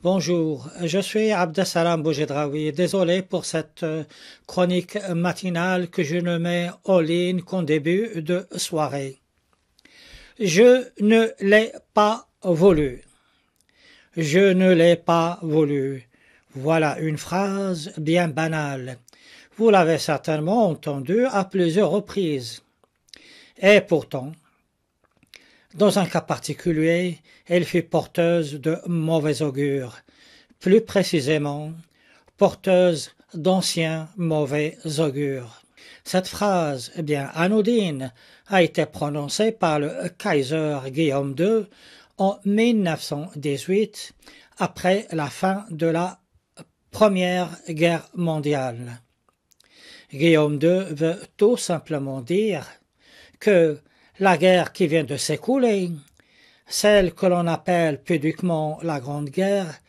Bonjour, je suis Abdessalam Boujedraoui. Désolé pour cette chronique matinale que je ne mets en ligne qu'en début de soirée. Je ne l'ai pas voulu. Je ne l'ai pas voulu. Voilà une phrase bien banale. Vous l'avez certainement entendue à plusieurs reprises. Et pourtant, dans un cas particulier, elle fut porteuse de mauvais augure, plus précisément, porteuse d'anciens mauvais augures. Cette phrase, bien anodine, a été prononcée par le Kaiser Guillaume II en 1918, après la fin de la Première Guerre mondiale. Guillaume II veut tout simplement dire que la guerre qui vient de s'écouler, celle que l'on appelle pudiquement la Grande Guerre,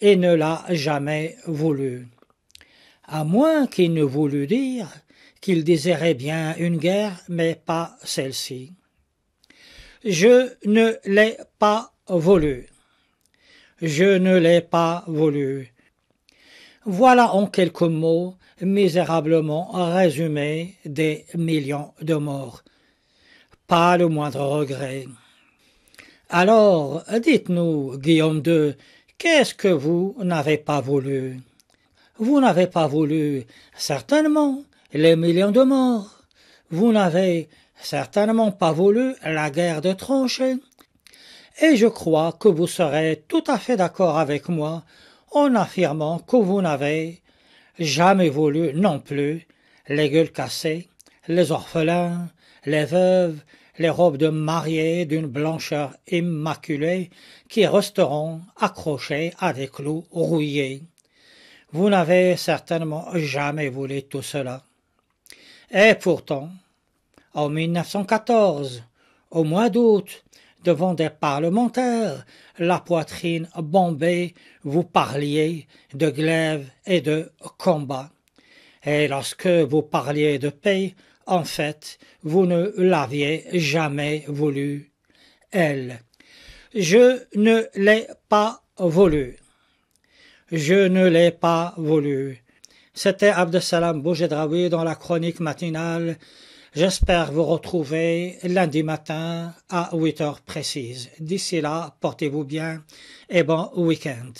il ne l'a jamais voulu. À moins qu'il ne voulût dire qu'il désirait bien une guerre, mais pas celle-ci. Je ne l'ai pas voulu. Je ne l'ai pas voulu. Voilà en quelques mots, misérablement résumé, des millions de morts. Pas le moindre regret. Alors, dites-nous, Guillaume II, qu'est-ce que vous n'avez pas voulu? Vous n'avez pas voulu, certainement, les millions de morts. Vous n'avez certainement pas voulu la guerre de tranchées. Et je crois que vous serez tout à fait d'accord avec moi en affirmant que vous n'avez jamais voulu non plus les gueules cassées, les orphelins, les veuves, les robes de mariée d'une blancheur immaculée qui resteront accrochées à des clous rouillés. Vous n'avez certainement jamais voulu tout cela. Et pourtant, en 1914, au mois d'août, devant des parlementaires, la poitrine bombée, vous parliez de glaive et de combat. Et lorsque vous parliez de paix, en fait, vous ne l'aviez jamais voulu, elle. Je ne l'ai pas voulu. Je ne l'ai pas voulu. C'était Abdessalam Boujedraoui dans la chronique matinale. J'espère vous retrouver lundi matin à 8 heures précises. D'ici là, portez-vous bien et bon week-end.